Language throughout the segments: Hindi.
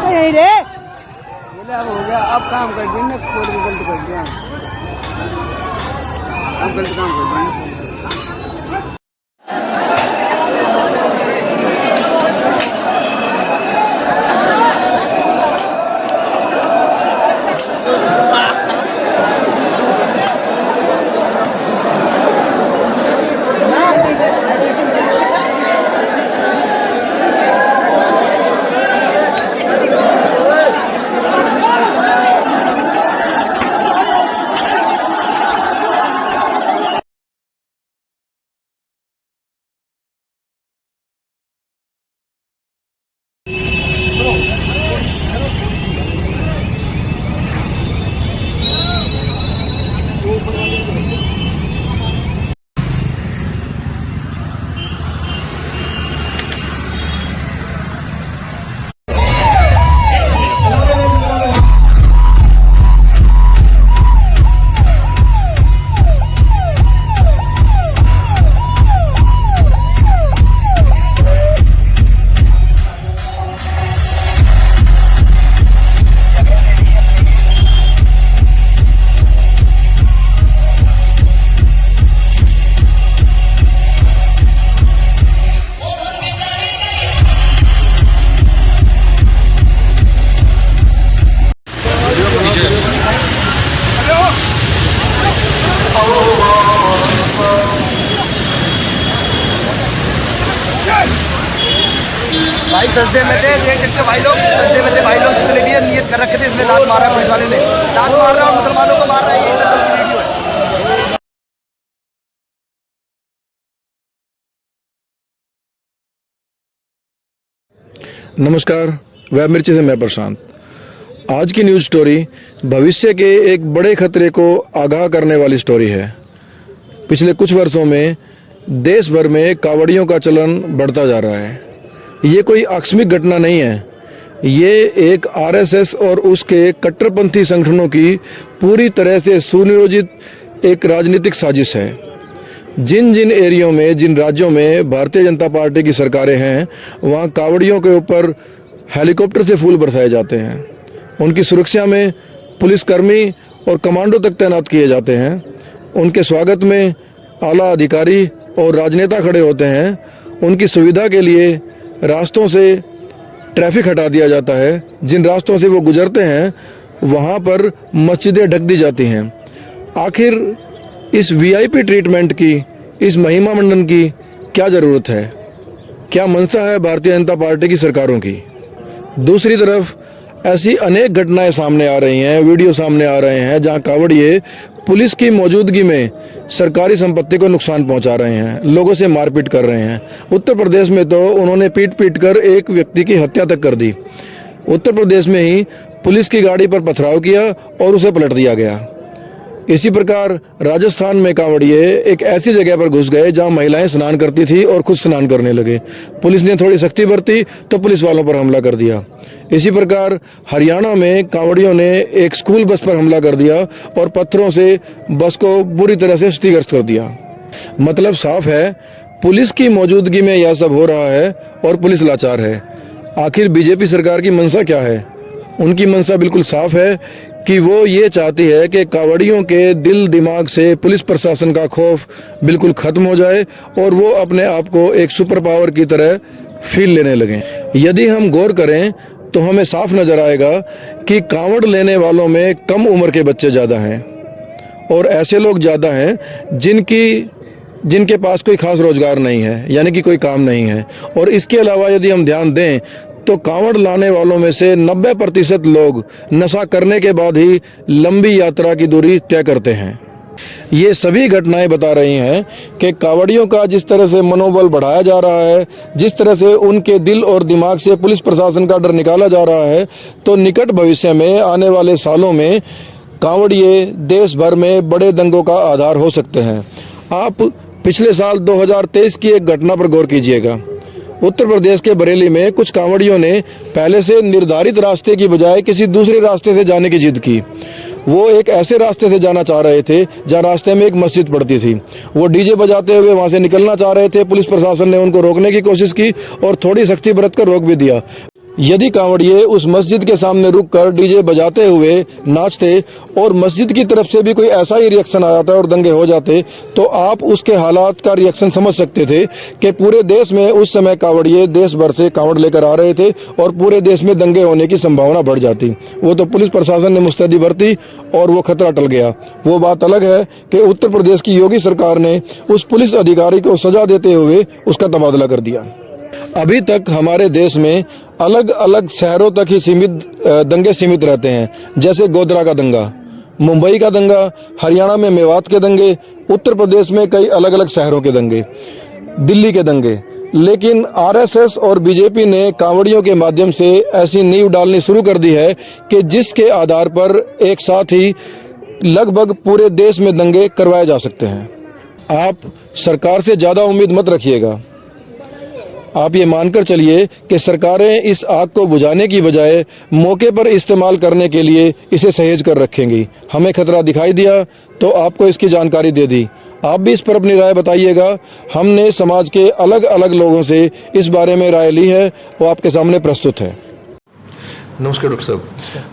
यही रे बोले अब हो गया, अब काम कर देंगे, खोल के गलत कर दिया, अब गलत काम कर देंगे। भाई सजदे में थे, देख सकते भाई लोग सजदे में थे भाई लोग, जितने भी नियत कर रखे थे इसमें लात मारा है, पुलिस वाले ने लात मार रहा है और मुसलमानों को मार रहा है। ये इंदर की वीडियो है। नमस्कार, वेब मिर्ची से मैं प्रशांत। आज की न्यूज़ स्टोरी भविष्य के एक बड़े खतरे को आगाह करने वाली स्टोरी है। पिछले कुछ वर्षों में देश भर में कावड़ियों का चलन बढ़ता जा रहा है। ये कोई आकस्मिक घटना नहीं है, ये एक आरएसएस और उसके कट्टरपंथी संगठनों की पूरी तरह से सुनियोजित एक राजनीतिक साजिश है। जिन जिन एरियो में, जिन राज्यों में भारतीय जनता पार्टी की सरकारें हैं, वहाँ कावड़ियों के ऊपर हेलीकॉप्टर से फूल बरसाए जाते हैं। उनकी सुरक्षा में पुलिसकर्मी और कमांडो तक तैनात किए जाते हैं। उनके स्वागत में आला अधिकारी और राजनेता खड़े होते हैं। उनकी सुविधा के लिए रास्तों से ट्रैफिक हटा दिया जाता है। जिन रास्तों से वो गुजरते हैं वहाँ पर मस्जिदें ढक दी जाती हैं। आखिर इस वीआईपी ट्रीटमेंट की, इस महिमा मंडन की क्या ज़रूरत है? क्या मंशा है भारतीय जनता पार्टी की सरकारों की? दूसरी तरफ ऐसी अनेक घटनाएं सामने आ रही हैं, वीडियो सामने आ रहे हैं जहां कावड़िए पुलिस की मौजूदगी में सरकारी संपत्ति को नुकसान पहुंचा रहे हैं, लोगों से मारपीट कर रहे हैं। उत्तर प्रदेश में तो उन्होंने पीट पीट कर एक व्यक्ति की हत्या तक कर दी। उत्तर प्रदेश में ही पुलिस की गाड़ी पर पथराव किया और उसे पलट दिया गया। इसी प्रकार राजस्थान में कावड़िए एक ऐसी जगह पर घुस गए जहां महिलाएं स्नान करती थी और खुद स्नान करने लगे। पुलिस ने थोड़ी सख्ती बरती तो पुलिस वालों पर हमला कर दिया। इसी प्रकार हरियाणा में कावड़ियों ने एक स्कूल बस पर हमला कर दिया और पत्थरों से बस को बुरी तरह से क्षतिग्रस्त कर दिया। मतलब साफ है, पुलिस की मौजूदगी में यह सब हो रहा है और पुलिस लाचार है। आखिर बीजेपी सरकार की मंशा क्या है? उनकी मंशा बिल्कुल साफ है कि वो ये चाहती है कि कावड़ियों के दिल दिमाग से पुलिस प्रशासन का खौफ बिल्कुल ख़त्म हो जाए और वो अपने आप को एक सुपर पावर की तरह फील लेने लगें। यदि हम गौर करें तो हमें साफ नज़र आएगा कि कांवड़ लेने वालों में कम उम्र के बच्चे ज़्यादा हैं और ऐसे लोग ज़्यादा हैं जिनकी जिनके पास कोई खास रोजगार नहीं है, यानी कि कोई काम नहीं है। और इसके अलावा यदि हम ध्यान दें तो कांवड़ लाने वालों में से 90% लोग नशा करने के बाद ही लंबी यात्रा की दूरी तय करते हैं। ये सभी घटनाएं बता रही हैं कि कांवड़ियों का जिस तरह से मनोबल बढ़ाया जा रहा है, जिस तरह से उनके दिल और दिमाग से पुलिस प्रशासन का डर निकाला जा रहा है, तो निकट भविष्य में आने वाले सालों में कांवड़िए देश भर में बड़े दंगों का आधार हो सकते हैं। आप पिछले साल 2023 की एक घटना पर गौर कीजिएगा। उत्तर प्रदेश के बरेली में कुछ कांवड़ियों ने पहले से निर्धारित रास्ते की बजाय किसी दूसरे रास्ते से जाने की जिद की। वो एक ऐसे रास्ते से जाना चाह रहे थे जहाँ रास्ते में एक मस्जिद पड़ती थी। वो डीजे बजाते हुए वहाँ से निकलना चाह रहे थे। पुलिस प्रशासन ने उनको रोकने की कोशिश की और थोड़ी सख्ती बरत कर रोक भी दिया। यदि कांवड़िए उस मस्जिद के सामने रुककर डीजे बजाते हुए नाचते और मस्जिद की तरफ से भी कोई ऐसा ही रिएक्शन आ जाता और दंगे हो जाते, तो आप उसके हालात का रिएक्शन समझ सकते थे कि पूरे देश में उस समय कांवड़िए देश भर से कांवड़ लेकर आ रहे थे और पूरे देश में दंगे होने की संभावना बढ़ जाती। वो तो पुलिस प्रशासन ने मुस्तैदी बरती और वो खतरा टल गया। वो बात अलग है कि उत्तर प्रदेश की योगी सरकार ने उस पुलिस अधिकारी को सजा देते हुए उसका तबादला कर दिया। अभी तक हमारे देश में अलग अलग शहरों तक ही दंगे सीमित रहते हैं, जैसे गोधरा का दंगा, मुंबई का दंगा, हरियाणा में मेवात के दंगे, उत्तर प्रदेश में कई अलग अलग शहरों के दंगे, दिल्ली के दंगे। लेकिन आरएसएस और बीजेपी ने कांवड़ियों के माध्यम से ऐसी नींव डालनी शुरू कर दी है कि जिसके आधार पर एक साथ ही लगभग पूरे देश में दंगे करवाए जा सकते हैं। आप सरकार से ज़्यादा उम्मीद मत रखिएगा। आप ये मानकर चलिए कि सरकारें इस आग को बुझाने की बजाय मौके पर इस्तेमाल करने के लिए इसे सहेज कर रखेंगी। हमें खतरा दिखाई दिया तो आपको इसकी जानकारी दे दी। आप भी इस पर अपनी राय बताइएगा। हमने समाज के अलग अलग लोगों से इस बारे में राय ली है, वो आपके सामने प्रस्तुत है। नमस्कार डॉक्टर साहब।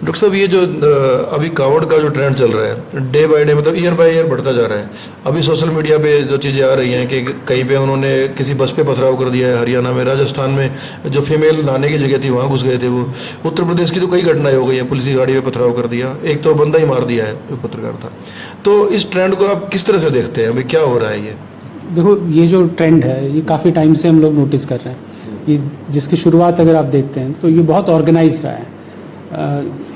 डॉक्टर साहब, ये जो अभी कांवड़ का जो ट्रेंड चल रहा है, डे बाय डे मतलब ईयर बाय ईयर बढ़ता जा रहा है। अभी सोशल मीडिया पे जो चीज़ें आ रही हैं कि कहीं पे उन्होंने किसी बस पे पथराव कर दिया है, हरियाणा में, राजस्थान में जो फीमेल नहाने की जगह थी वहाँ घुस गए थे वो। उत्तर प्रदेश की तो कई घटनाएं हो गई हैं, पुलिस की गाड़ी पे पथराव कर दिया, एक तो बंदा ही मार दिया है जो पत्रकार था। तो इस ट्रेंड को आप किस तरह से देखते हैं? अभी क्या हो रहा है? ये देखो, ये जो ट्रेंड है ये काफ़ी टाइम से हम लोग नोटिस कर रहे हैं। ये जिसकी शुरुआत अगर आप देखते हैं तो ये बहुत ऑर्गेनाइज रहा है।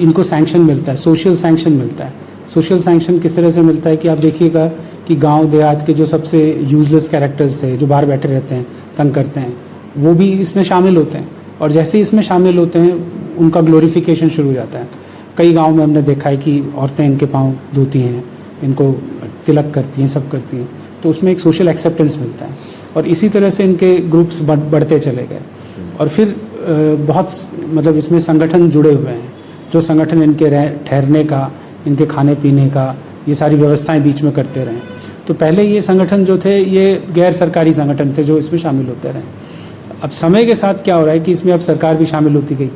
इनको सैंक्शन मिलता है, सोशल सैंक्शन मिलता है। सोशल सैंक्शन किस तरह से मिलता है कि आप देखिएगा कि गांव देहात के जो सबसे यूजलेस कैरेक्टर्स थे, जो बाहर बैठे रहते हैं, तंग करते हैं, वो भी इसमें शामिल होते हैं। और जैसे ही इसमें शामिल होते हैं उनका ग्लोरिफिकेशन शुरू हो जाता है। कई गाँव में हमने देखा है कि औरतें इनके पाँव धोती हैं, इनको तिलक करती हैं, सब करती हैं। तो उसमें एक सोशल एक्सेप्टेंस मिलता है और इसी तरह से इनके ग्रुप्स बढ़ते चले गए। और फिर बहुत मतलब इसमें संगठन जुड़े हुए हैं, जो संगठन इनके ठहरने का, इनके खाने पीने का, ये सारी व्यवस्थाएं बीच में करते रहे। तो पहले ये संगठन जो थे ये गैर सरकारी संगठन थे जो इसमें शामिल होते रहे। अब समय के साथ क्या हो रहा है कि इसमें अब सरकार भी शामिल होती गई,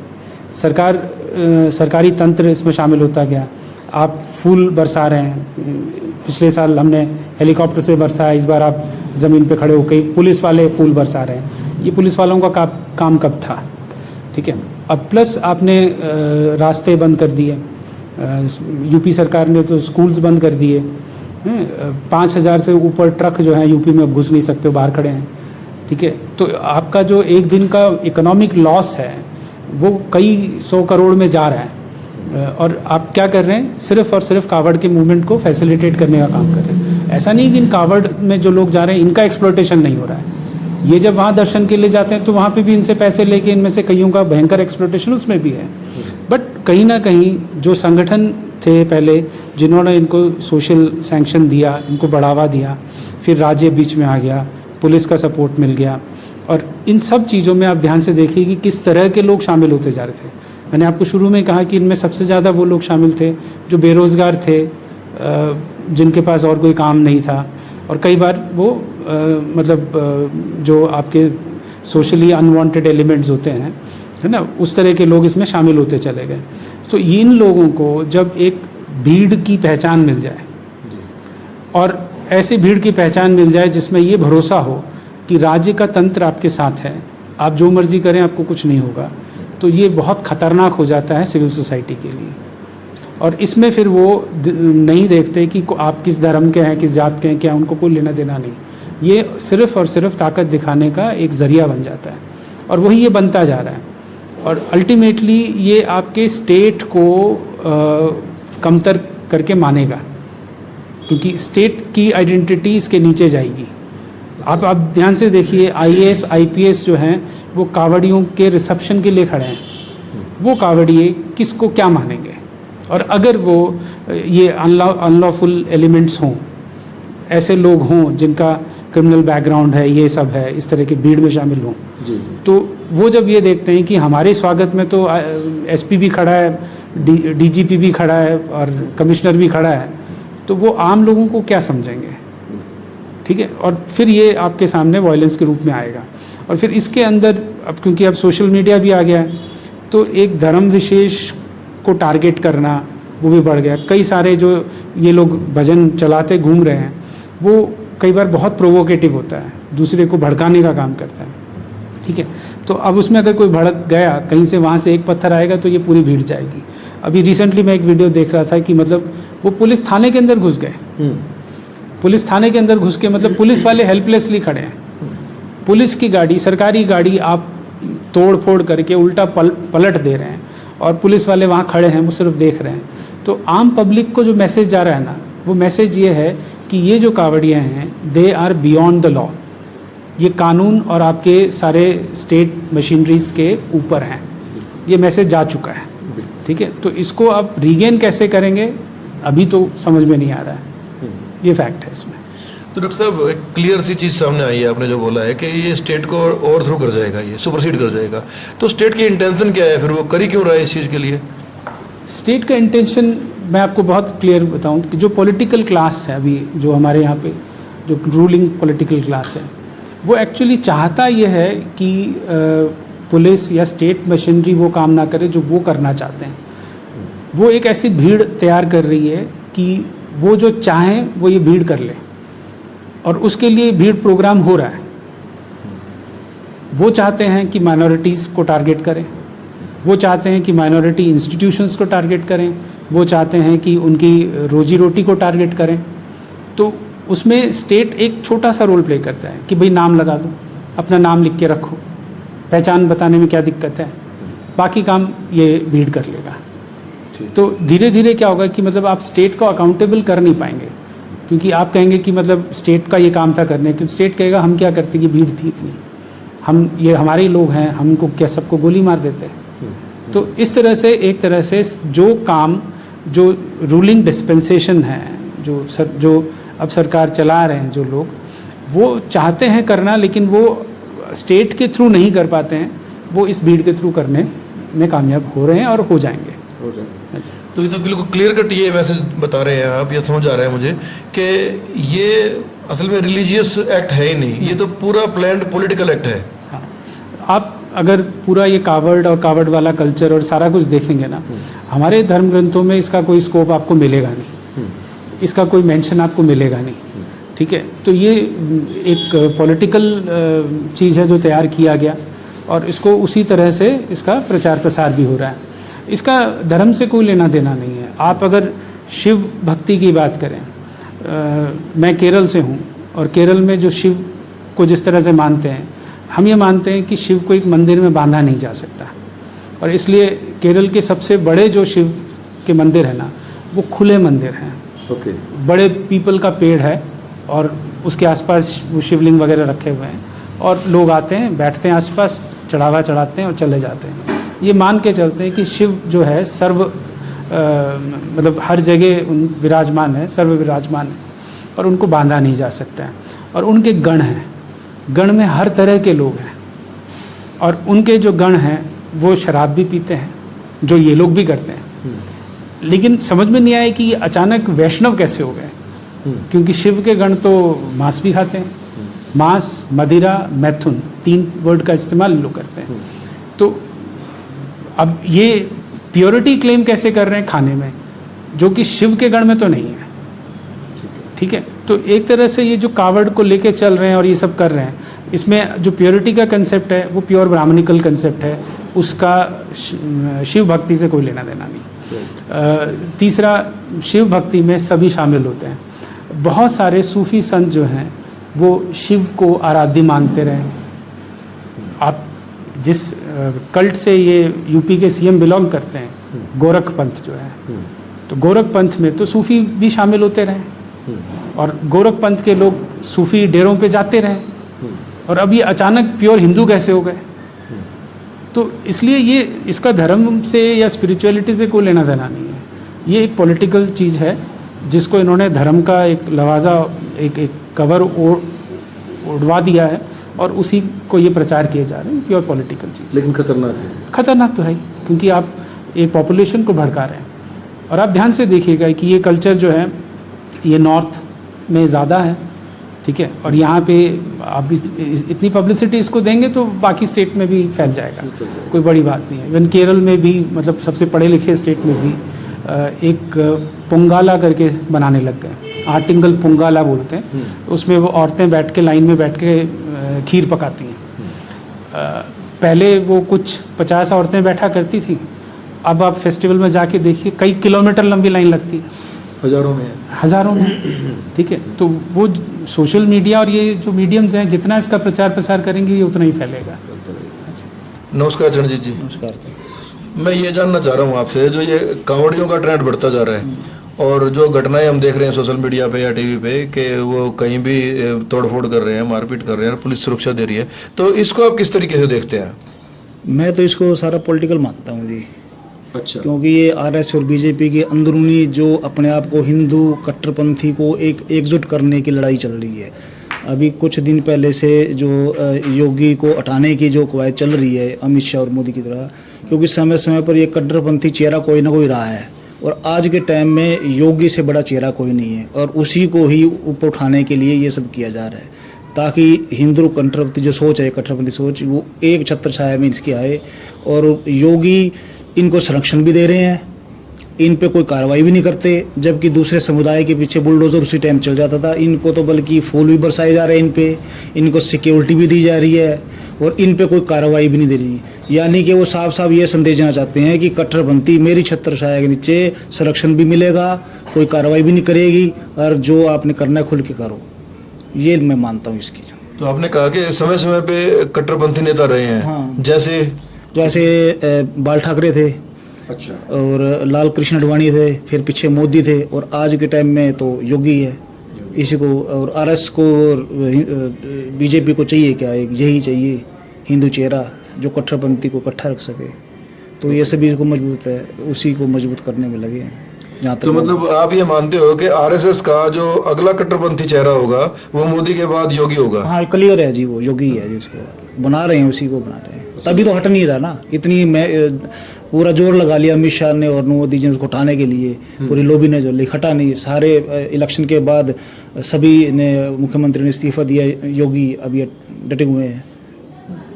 सरकारी तंत्र इसमें शामिल होता गया। आप फूल बरसा रहे हैं, पिछले साल हमने हेलीकॉप्टर से बरसाया, इस बार आप ज़मीन पे खड़े होकर पुलिस वाले फूल बरसा रहे हैं। ये पुलिस वालों का काम कब था? ठीक है। अब प्लस आपने रास्ते बंद कर दिए, यूपी सरकार ने तो स्कूल्स बंद कर दिए। 5000 से ऊपर ट्रक जो है यूपी में अब घुस नहीं सकते, बाहर खड़े हैं। ठीक है। तो आपका जो एक दिन का इकोनॉमिक लॉस है वो कई 100 करोड़ में जा रहा है। और आप क्या कर रहे हैं? सिर्फ और सिर्फ कांवड़ के मूवमेंट को फैसिलिटेट करने का काम कर रहे हैं। ऐसा नहीं कि इन कांवड़ में जो लोग जा रहे हैं इनका एक्सप्लॉयटेशन नहीं हो रहा है। ये जब वहाँ दर्शन के लिए जाते हैं तो वहाँ पे भी इनसे पैसे लेके इनमें से कईयों का भयंकर एक्सप्लॉयटेशन उसमें भी है। बट कहीं ना कहीं जो संगठन थे पहले, जिन्होंने इनको सोशल सैंक्शन दिया, इनको बढ़ावा दिया, फिर राज्य बीच में आ गया, पुलिस का सपोर्ट मिल गया, और इन सब चीज़ों में आप ध्यान से देखिए कि किस तरह के लोग शामिल होते जा रहे थे। मैंने आपको शुरू में कहा कि इनमें सबसे ज़्यादा वो लोग शामिल थे जो बेरोज़गार थे, जिनके पास और कोई काम नहीं था, और कई बार वो जो आपके सोशली अनवांटेड एलिमेंट्स होते हैं, है ना, उस तरह के लोग इसमें शामिल होते चले गए। तो इन लोगों को जब एक भीड़ की पहचान मिल जाए, और ऐसी भीड़ की पहचान मिल जाए जिसमें ये भरोसा हो कि राज्य का तंत्र आपके साथ है, आप जो मर्जी करें आपको कुछ नहीं होगा, तो ये बहुत ख़तरनाक हो जाता है सिविल सोसाइटी के लिए। और इसमें फिर वो नहीं देखते कि आप किस धर्म के हैं, किस जात के हैं, क्या, उनको कोई लेना देना नहीं। ये सिर्फ़ और सिर्फ ताकत दिखाने का एक ज़रिया बन जाता है, और वही ये बनता जा रहा है। और अल्टीमेटली ये आपके स्टेट को कमतर करके मानेगा, क्योंकि स्टेट की आइडेंटिटी इसके नीचे जाएगी। आप ध्यान से देखिए, IAS IPS जो हैं वो कावड़ियों के रिसेप्शन के लिए खड़े हैं। वो कावड़िए किसको क्या मानेंगे? और अगर वो ये अनलॉफुल एलिमेंट्स हों, ऐसे लोग हों जिनका क्रिमिनल बैकग्राउंड है, ये सब है, इस तरह की भीड़ में शामिल हों, तो वो जब ये देखते हैं कि हमारे स्वागत में तो SP भी खड़ा है, DGP भी खड़ा है और कमिश्नर भी खड़ा है, तो वो आम लोगों को क्या समझेंगे? ठीक है। और फिर ये आपके सामने वायलेंस के रूप में आएगा। और फिर इसके अंदर अब क्योंकि अब सोशल मीडिया भी आ गया है, तो एक धर्म विशेष को टारगेट करना वो भी बढ़ गया। कई सारे जो ये लोग भजन चलाते घूम रहे हैं, वो कई बार बहुत प्रोवोकेटिव होता है, दूसरे को भड़काने का काम करता है। ठीक है। तो अब उसमें अगर कोई भड़क गया कहीं से, वहाँ से एक पत्थर आएगा तो ये पूरी भीड़ जाएगी। अभी रिसेंटली मैं एक वीडियो देख रहा था कि मतलब वो पुलिस थाने के अंदर घुस गए। पुलिस थाने के अंदर घुस के मतलब पुलिस वाले हेल्पलेसली खड़े हैं। पुलिस की गाड़ी, सरकारी गाड़ी आप तोड़ फोड़ करके उल्टा पलट दे रहे हैं, और पुलिस वाले वहाँ खड़े हैं, वो सिर्फ देख रहे हैं। तो आम पब्लिक को जो मैसेज जा रहा है ना, वो मैसेज ये है कि ये जो कावड़ियाँ हैं, they are beyond the law. ये कानून और आपके सारे स्टेट मशीनरीज के ऊपर हैं। ये मैसेज जा चुका है। ठीक है। तो इसको आप रीगेन कैसे करेंगे, अभी तो समझ में नहीं आ रहा है। ये फैक्ट है इसमें। तो डॉक्टर साहब, एक क्लियर सी चीज़ सामने आई है, आपने जो बोला है कि ये स्टेट को ओवरथ्रो कर जाएगा, ये सुपरसीड कर जाएगा। तो स्टेट की इंटेंशन क्या है, फिर वो कर ही क्यों रहा है इस चीज़ के लिए? स्टेट का इंटेंशन मैं आपको बहुत क्लियर बताऊं कि जो पॉलिटिकल क्लास है अभी, जो हमारे यहाँ पे जो रूलिंग पॉलिटिकल क्लास है, वो एक्चुअली चाहता ये है कि पुलिस या स्टेट मशीनरी वो काम ना करे जो वो करना चाहते हैं। वो एक ऐसी भीड़ तैयार कर रही है कि वो जो चाहें वो ये भीड़ कर ले, और उसके लिए भीड़ प्रोग्राम हो रहा है। वो चाहते हैं कि माइनॉरिटीज़ को टारगेट करें, वो चाहते हैं कि माइनॉरिटी इंस्टीट्यूशंस को टारगेट करें, वो चाहते हैं कि उनकी रोजी रोटी को टारगेट करें। तो उसमें स्टेट एक छोटा सा रोल प्ले करता है कि भाई नाम लगा दो, अपना नाम लिख के रखो, पहचान बताने में क्या दिक्कत है, बाकी काम ये भीड़ कर लेगा। तो धीरे धीरे क्या होगा कि मतलब आप स्टेट को अकाउंटेबल कर नहीं पाएंगे, क्योंकि आप कहेंगे कि मतलब स्टेट का ये काम था करने के, स्टेट कहेगा हम क्या करते कि भीड़ थी इतनी, हम ये हमारे ही लोग हैं, हमको क्या सबको गोली मार देते हैं। तो इस तरह से एक तरह से जो काम जो रूलिंग डिस्पेंसेशन है, जो अब सरकार चला रहे हैं जो लोग, वो चाहते हैं करना, लेकिन वो स्टेट के थ्रू नहीं कर पाते हैं, वो इस भीड़ के थ्रू करने में कामयाब हो रहे हैं और हो जाएंगे। तो ये तो बिल्कुल क्लियर कट ये मैसेज बता रहे हैं आप, ये समझ आ रहा है मुझे कि ये असल में रिलीजियस एक्ट है ही नहीं, ये तो पूरा प्लान्ड पॉलिटिकल एक्ट है। हाँ, आप अगर पूरा ये कावड़ और कावड़ वाला कल्चर और सारा कुछ देखेंगे ना, हमारे धर्म ग्रंथों में इसका कोई स्कोप आपको मिलेगा नहीं, इसका कोई मेंशन आपको मिलेगा नहीं। ठीक है। तो ये एक पॉलिटिकल चीज़ है जो तैयार किया गया, और इसको उसी तरह से इसका प्रचार प्रसार भी हो रहा है। इसका धर्म से कोई लेना देना नहीं है। आप अगर शिव भक्ति की बात करें, मैं केरल से हूँ, और केरल में जो शिव को जिस तरह से मानते हैं, हम ये मानते हैं कि शिव को एक मंदिर में बांधा नहीं जा सकता, और इसलिए केरल के सबसे बड़े जो शिव के मंदिर है ना, वो खुले मंदिर हैं। ओके। बड़े पीपल का पेड़ है, और उसके आसपास वो शिवलिंग वगैरह रखे हुए हैं, और लोग आते हैं, बैठते हैं आसपास, चढ़ावा चढ़ाते हैं और चले जाते हैं। ये मान के चलते हैं कि शिव जो है मतलब हर जगह विराजमान है, सर्व विराजमान है, और उनको बांधा नहीं जा सकता है। और उनके गण हैं, गण में हर तरह के लोग हैं, और उनके जो गण हैं वो शराब भी पीते हैं, जो ये लोग भी करते हैं। लेकिन समझ में नहीं आया कि ये अचानक वैष्णव कैसे हो गए, क्योंकि शिव के गण तो मांस भी खाते हैं। मांस, मदिरा, मैथुन, 3 वर्ड का इस्तेमाल लोग करते हैं। तो अब ये प्योरिटी क्लेम कैसे कर रहे हैं खाने में, जो कि शिव के गण में तो नहीं है। ठीक है। तो एक तरह से ये जो कावड़ को लेके चल रहे हैं और ये सब कर रहे हैं, इसमें जो प्योरिटी का कंसेप्ट है वो प्योर ब्राह्मणिकल कंसेप्ट है, उसका शिव भक्ति से कोई लेना देना नहीं। तीसरा, शिव भक्ति में सभी शामिल होते हैं। बहुत सारे सूफी संत जो हैं वो शिव को आराध्य मानते रहे। आप जिस कल्ट से ये यूपी के सीएम बिलोंग करते हैं, गोरख पंथ जो है, तो गोरख पंथ में तो सूफी भी शामिल होते रहे और गोरख पंथ के लोग सूफी डेरों पे जाते रहे, और अभी अचानक प्योर हिंदू कैसे हो गए? तो इसलिए ये इसका धर्म से या स्पिरिचुअलिटी से कोई लेना देना नहीं है। ये एक पॉलिटिकल चीज़ है जिसको इन्होंने धर्म का एक लवाजा, एक कवर उड़वा दिया है और उसी को ये प्रचार किए जा रहे हैं, प्योर पॉलिटिकल चीज़। लेकिन खतरनाक है। खतरनाक तो है ही, क्योंकि आप एक पॉपुलेशन को भड़का रहे हैं। और आप ध्यान से देखिएगा कि ये कल्चर जो है ये नॉर्थ में ज़्यादा है, ठीक है, और यहाँ पे आप इतनी पब्लिसिटी इसको देंगे तो बाकी स्टेट में भी फैल जाएगा, कोई बड़ी बात नहीं है। इवन केरल में भी, मतलब सबसे पढ़े लिखे स्टेट में भी एक पुंगाला करके बनाने लग गए, आर्टिंगल पुंगाला बोलते हैं। उसमें वो औरतें बैठ के लाइन में बैठ के खीर पकाती हैं। पहले वो कुछ 50 औरतें बैठा करती थी, अब आप फेस्टिवल में जाके देखिए कई किलोमीटर लंबी लाइन लगती है, हज़ारों में, ठीक है। तो वो सोशल मीडिया और ये जो मीडियम्स हैं, जितना इसका प्रचार प्रसार करेंगे ये उतना ही फैलेगा। नमस्कार चरणजीत जी। नमस्कार। मैं ये जानना चाह रहा हूँ आपसे, जो ये कांवड़ियों का ट्रेंड बढ़ता जा रहा है और जो घटनाएं हम देख रहे हैं सोशल मीडिया पे या टीवी पे कि वो कहीं भी तोड़फोड़ कर रहे हैं, मारपीट कर रहे हैं, पुलिस सुरक्षा दे रही है, तो इसको आप किस तरीके से देखते हैं? मैं तो इसको सारा पॉलिटिकल मानता हूँ जी। अच्छा। क्योंकि ये आरएस और बीजेपी के अंदरूनी जो अपने आप को हिंदू कट्टरपंथी को एकजुट करने की लड़ाई चल रही है। अभी कुछ दिन पहले से जो योगी को हटाने की जो कवायद चल रही है अमित शाह और मोदी की तरह, क्योंकि समय समय पर ये कट्टरपंथी चेहरा कोई ना कोई रहा है और आज के टाइम में योगी से बड़ा चेहरा कोई नहीं है, और उसी को ही ऊपर उठाने के लिए ये सब किया जा रहा है ताकि हिंदू कट्टरपंथी जो सोच है, कट्टरपंथी सोच, वो एक छत्र छाया में इसकी आए। और योगी इनको संरक्षण भी दे रहे हैं, इन पे कोई कार्रवाई भी नहीं करते, जबकि दूसरे समुदाय के पीछे बुलडोजर उसी टाइम चल जाता था। इनको तो बल्कि फूल भी बरसाए जा रहे हैं, इन पे इनको सिक्योरिटी भी दी जा रही है और इन पे कोई कार्रवाई भी नहीं दे रही। यानी कि वो साफ साफ ये संदेश देना चाहते हैं कि कट्टरपंथी मेरी छत्र छाया के नीचे संरक्षण भी मिलेगा, कोई कार्रवाई भी नहीं करेगी, और जो आपने करना है खुल के करो। ये मैं मानता हूँ इसकी। तो आपने कहा कि समय समय पे कट्टरपंथी नेता रहे हैं। हाँ। जैसे बाल ठाकरे थे, अच्छा, और लाल कृष्ण आडवाणी थे, फिर पीछे मोदी थे, और आज के टाइम में तो योगी है। इसी को और आरएस को और बीजेपी को चाहिए क्या? एक यही चाहिए हिंदू चेहरा जो कट्टरपंथी को इकट्ठा रख सके। तो ये सभी को मजबूत है, उसी को मजबूत करने में लगे हैं। जहाँ तक तो मतलब आप ये मानते हो कि आरएसएस का जो अगला कट्टरपंथी चेहरा होगा वो मोदी के बाद योगी होगा? हाँ, क्लियर है जी, वो योगी है जिसके बाद बना रहे हैं, उसी को बना रहे हैं। तभी तो हट नहीं रहा ना, इतनी पूरा जोर लगा लिया अमित शाह ने और मोदी जी ने उसको हटाने के लिए, पूरी लोबी ने जो हटा नहीं। सारे इलेक्शन के बाद सभी ने, मुख्यमंत्री ने इस्तीफा दिया, योगी अभी डटे हुए हैं।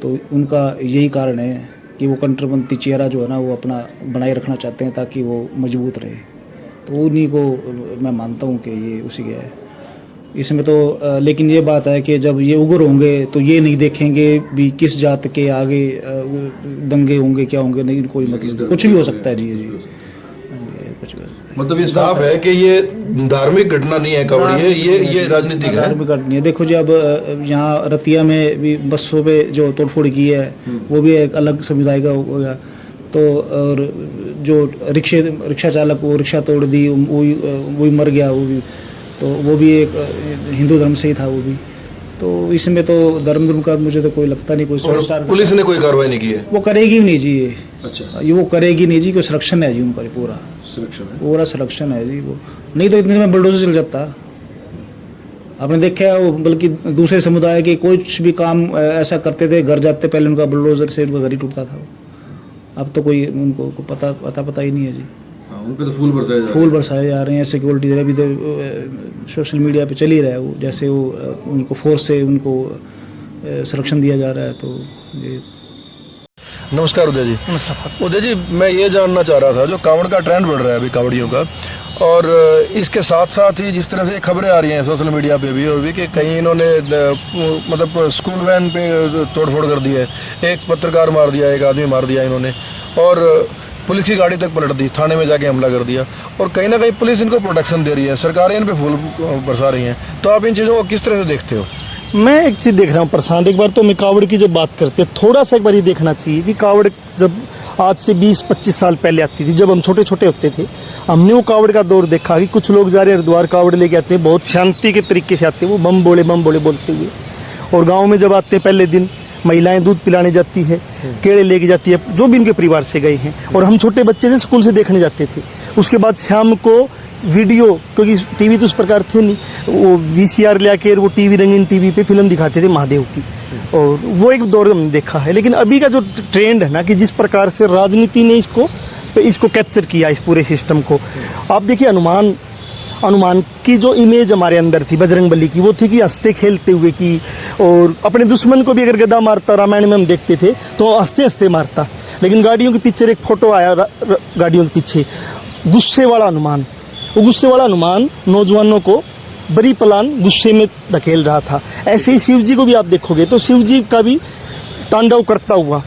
तो उनका यही कारण है कि वो कट्टरपंथी चेहरा जो है ना वो अपना बनाए रखना चाहते हैं ताकि वो मजबूत रहे। तो उन्हीं को मैं मानता हूँ कि ये उसी के है इसमें। तो लेकिन ये बात है कि जब ये उग्र होंगे तो ये नहीं देखेंगे भी किस जात के आगे दंगे होंगे, क्या होंगे, नहीं, कोई मतलब कुछ भी हो सकता है। जी जी, कुछ भी हो सकता है। मतलब ये साफ है कि ये धार्मिक घटना नहीं है कावड़ी है, ये राजनीतिक है। धार्मिक घटना है। देखो जी, अब यहाँ रतिया में भी बसों पे जो तोड़फोड़ की है वो भी एक अलग समुदाय का हो गया। तो और जो रिक्शा चालक वो रिक्शा तोड़ दी, वही मर गया, वो भी, तो वो भी एक हिंदू धर्म से ही था वो भी। तो इसमें तो धर्म का मुझे तो कोई लगता नहीं, कोई और पुलिस ने कोई कार्रवाई नहीं की है? वो करेगी नहीं जी ये। अच्छा, ये वो करेगी नहीं जी, कोई संरक्षण है जी उनका, पूरा संरक्षण है जी। वो नहीं तो इतने में बुलडोजर चल जाता। आपने देखा है वो, बल्कि दूसरे समुदाय के कुछ भी काम ऐसा करते थे, घर जाते पहले उनका बुलडोजर से उनका घर ही टूटता था। अब तो कोई उनको पता ही नहीं है जी। उन पे तो फूल बरसाए जा रहे हैं। सिक्योरिटी अभी तो सोशल मीडिया पे चल ही रहा है वो, जैसे वो उनको फोर्स से उनको संरक्षण दिया जा रहा है। तो ये नमस्कार उदय जी। उदय जी, मैं ये जानना चाह रहा था, जो कावड़ का ट्रेंड बढ़ रहा है अभी कावड़ियों का, और इसके साथ साथ ही जिस तरह से खबरें आ रही हैं सोशल मीडिया पे भी और भी कि कहीं इन्होंने मतलब स्कूल वैन पे तोड़फोड़ कर दी है, एक पत्रकार मार दिया, एक आदमी मार दिया इन्होंने, और पुलिस की गाड़ी तक पलट दी, थाने में जाके हमला कर दिया, और कहीं ना कहीं पुलिस इनको प्रोटेक्शन दे रही है, सरकारें इन पे फूल बरसा रही हैं। तो आप इन चीज़ों को किस तरह से देखते हो? मैं एक चीज़ देख रहा हूँ प्रशांत, एक बार तो मैं कावड़ की जब बात करते हैं थोड़ा सा एक बार ये देखना चाहिए कि कावड़ जब आज से 20-25 साल पहले आती थी, जब हम छोटे छोटे होते थे, हमने वो कावड़ का दौर देखा कि कुछ लोग जा रहे हरिद्वार कावड़ लेके आते हैं, बहुत शांति के तरीके से आते हैं, वो बम बोले बोलते हुए। और गाँव में जब आते हैं पहले दिन महिलाएं दूध पिलाने जाती है, केले लेके जाती है, जो भी इनके परिवार से गए हैं, और हम छोटे बच्चे थे स्कूल से देखने जाते थे। उसके बाद शाम को वीडियो, क्योंकि टीवी तो उस प्रकार थे नहीं, वो VCR ले आके वो टीवी रंगीन टीवी पे फिल्म दिखाते थे महादेव की, और वो एक दौर हमने देखा है। लेकिन अभी का जो ट्रेंड है ना, कि जिस प्रकार से राजनीति ने इसको कैप्चर किया, इस पूरे सिस्टम को, आप देखिए हनुमान की जो इमेज हमारे अंदर थी बजरंगबली की, वो थी कि हंसते खेलते हुए की, और अपने दुश्मन को भी अगर गदा मारता, रामायण में हम देखते थे तो हंसते हंसते मारता। लेकिन गाड़ियों के पीछे एक फोटो आया, गाड़ियों के पीछे गुस्से वाला हनुमान, वो गुस्से वाला हनुमान नौजवानों को बड़ी प्लान गुस्से में धकेल रहा था। ऐसे ही शिव जी को भी आप देखोगे तो शिव जी का भी तांडव करता हुआ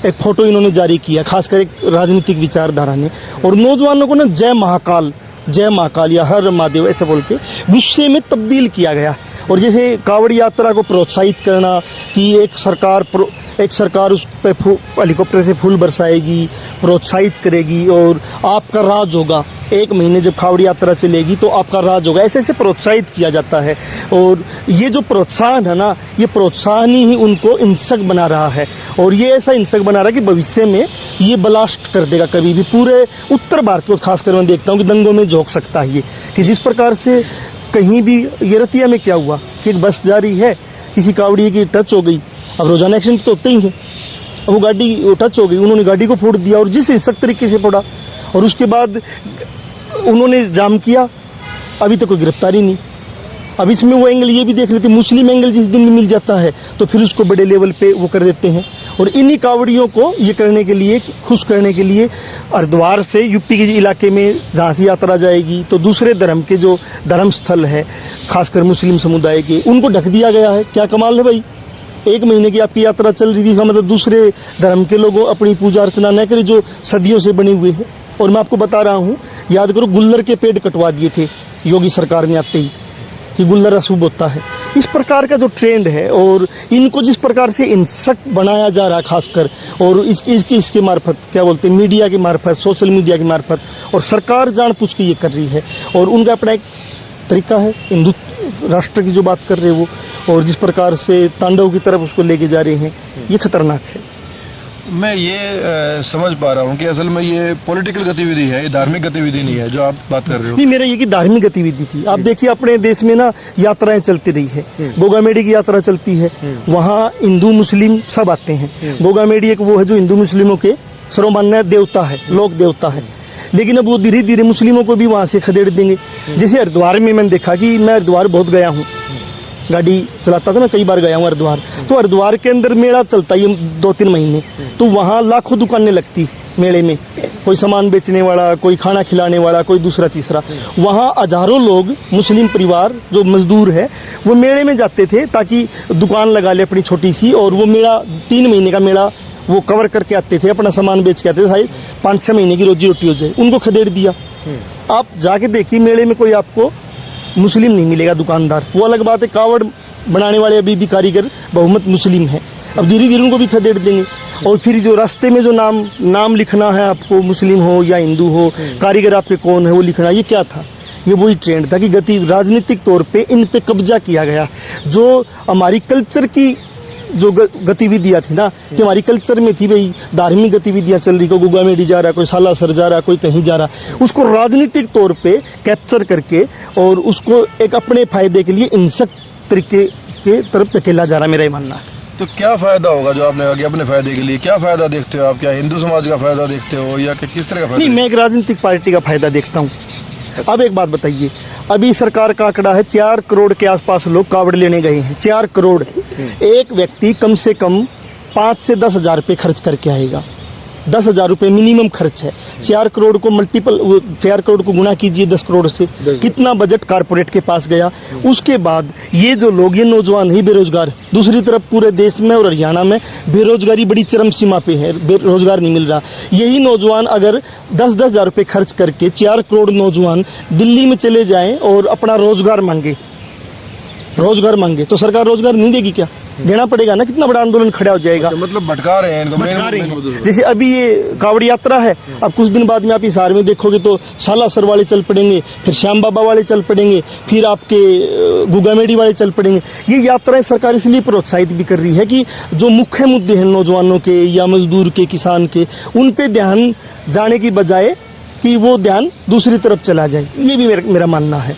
एक फोटो इन्होंने जारी किया, खासकर एक राजनीतिक विचारधारा ने, और नौजवानों को ना जय महाकाल या हर महादेव ऐसे बोल के गुस्से में तब्दील किया गया। और जैसे कावड़ यात्रा को प्रोत्साहित करना कि एक सरकार उस पे हेलीकॉप्टर से फूल बरसाएगी, प्रोत्साहित करेगी, और आपका राज होगा, 1 महीने जब कावड़ यात्रा चलेगी तो आपका राज होगा, ऐसे प्रोत्साहित किया जाता है। और ये जो प्रोत्साहन है ना, ये प्रोत्साहन ही उनको हिंसक बना रहा है, और ये ऐसा हिंसक बना रहा है कि भविष्य में ये ब्लास्ट कर देगा कभी भी पूरे उत्तर भारत को। खासकर मैं देखता हूँ कि दंगों में झोंक सकता है ये, कि जिस प्रकार से कहीं भी, ये रतिया में क्या हुआ कि एक बस जा रही है, किसी कावड़ी की टच हो गई, अब रोजाना एक्सीडेंट तो होते ही हैं, अब वो गाड़ी टच हो गई, उन्होंने गाड़ी को फोड़ दिया, और जिस हिंसक तरीके से फोड़ा, और उसके बाद उन्होंने जाम किया, अभी तक कोई गिरफ्तारी नहीं। अब इसमें वो एंगल ये भी देख लेते, मुस्लिम एंगल जिस दिन भी मिल जाता है तो फिर उसको बड़े लेवल पे वो कर देते हैं। और इन्हीं कावड़ियों को ये करने के लिए, खुश करने के लिए, हरिद्वार से यूपी के इलाके में जहाँ से यात्रा जाएगी तो दूसरे धर्म के जो धर्म स्थल है, खासकर मुस्लिम समुदाय के, उनको ढक दिया गया है। क्या कमाल है भाई, 1 महीने की आपकी यात्रा चल रही थी, इसका मतलब दूसरे धर्म के लोगों अपनी पूजा अर्चना न करें जो सदियों से बने हुए हैं। और मैं आपको बता रहा हूँ, याद करो गुल्लर के पेड़ कटवा दिए थे योगी सरकार ने आते ही, कि गुल्लर अशुभ होता है। इस प्रकार का जो ट्रेंड है, और इनको जिस प्रकार से हिंसक बनाया जा रहा है खासकर, और इसके मार्फत क्या बोलते हैं, मीडिया की मार्फत, सोशल मीडिया की मार्फत, और सरकार जानबूझ के ये कर रही है, और उनका अपना एक तरीका है, हिंदू राष्ट्र की जो बात कर रहे हैं वो, और जिस प्रकार से तांडव की तरफ उसको लेके जा रहे हैं, ये खतरनाक है। मैं ये समझ पा रहा हूँ कि असल में ये पॉलिटिकल गतिविधि है, ये धार्मिक गतिविधि नहीं है जो आप बात कर रहे हो। नहीं, मेरा ये कि धार्मिक गतिविधि थी। आप देखिए अपने देश में ना यात्राएं चलती रही है, गोगामेडी की यात्रा चलती है, वहाँ हिंदू मुस्लिम सब आते हैं। गोगामेडी एक वो है जो हिंदू मुस्लिमों के सर्वमान्य देवता है, लोक देवता है, लेकिन अब वो धीरे धीरे मुस्लिमों को भी वहाँ से खदेड़ देंगे। जैसे हरिद्वार में मैंने देखा कि मैं हरिद्वार बहुत गया हूँ, गाड़ी चलाता था ना, कई बार गया हूँ हरिद्वार, तो हरिद्वार के अंदर मेला चलता है 2-3 महीने, तो वहाँ लाखों दुकानें लगती मेले में, कोई सामान बेचने वाला, कोई खाना खिलाने वाला, कोई दूसरा तीसरा। वहाँ हजारों लोग मुस्लिम परिवार जो मजदूर है वो मेले में जाते थे ताकि दुकान लगा ले अपनी छोटी सी, और वो मेला 3 महीने का मेला वो कवर करके आते थे, अपना सामान बेच के आते थे, शायद 5-6 महीने की रोजी रोटी हो जाए। उनको खदेड़ दिया। आप जाके देखिए मेले में कोई आपको मुस्लिम नहीं मिलेगा दुकानदार। वो अलग बात है, कावड़ बनाने वाले अभी भी कारीगर बहुमत मुस्लिम है, अब धीरे धीरे उनको भी खदेड़ देंगे। और फिर जो रास्ते में जो नाम लिखना है आपको, मुस्लिम हो या हिंदू हो, कारीगर आपके कौन है वो लिखना, ये क्या था? ये वही ट्रेंड था कि राजनीतिक तौर पे इन पे कब्जा किया गया। जो हमारी कल्चर की जो गतिविधियाँ थी ना, कि हमारी कल्चर में थी भाई धार्मिक गतिविधियाँ चल रही, कोई गोगामेडी जा रहा, कोई सालासर जा रहा, कोई कहीं जा रहा, उसको राजनीतिक तौर पे कैप्चर करके और उसको एक अपने फायदे के लिए हिंसक तरीके के तरफ धकेला जा रहा, मेरा ये मानना है। तो क्या फ़ायदा होगा जो आपने कहा कि अपने फ़ायदे के लिए, क्या फ़ायदा देखते हो आप? क्या हिंदू समाज का फ़ायदा देखते हो या कि किस तरह का फ़ायदा? नहीं, मैं एक राजनीतिक पार्टी का फ़ायदा देखता हूँ। अब एक बात बताइए, अभी सरकार का आंकड़ा है 4 करोड़ के आसपास लोग कावड़ लेने गए हैं। 4 करोड़, एक व्यक्ति कम से कम 5 से 10 हज़ार रुपये खर्च करके आएगा। 10 हज़ार रुपये मिनिमम खर्च है। 4 करोड़ को 4 करोड़ को गुणा कीजिए 10 करोड़ से, कितना बजट कारपोरेट के पास गया। उसके बाद ये जो लोग, ये नौजवान ही बेरोजगार, दूसरी तरफ पूरे देश में और हरियाणा में बेरोजगारी बड़ी चरम सीमा पे है, बेरोजगार नहीं मिल रहा। यही नौजवान अगर 10-10 हज़ार रुपये खर्च करके 4 करोड़ नौजवान दिल्ली में चले जाएं और अपना रोजगार मांगे, रोजगार मांगे तो सरकार रोजगार नहीं देगी क्या? देना पड़ेगा ना, कितना बड़ा आंदोलन खड़ा हो जाएगा। मतलब भटका रहे हैं इनको, भटका रहे हैं। जैसे अभी ये कावड़ यात्रा है, अब कुछ दिन बाद में आप हिसार में देखोगे तो सालासर वाले चल पड़ेंगे, फिर श्याम बाबा वाले चल पड़ेंगे, फिर आपके गुगामेड़ी वाले चल पड़ेंगे। ये यात्राएं सरकार इसलिए प्रोत्साहित भी कर रही है कि जो मुख्य मुद्दे हैं नौजवानों के या मजदूर के, किसान के, उन पे ध्यान जाने की बजाय कि वो ध्यान दूसरी तरफ चला जाए, ये भी मेरा मानना है।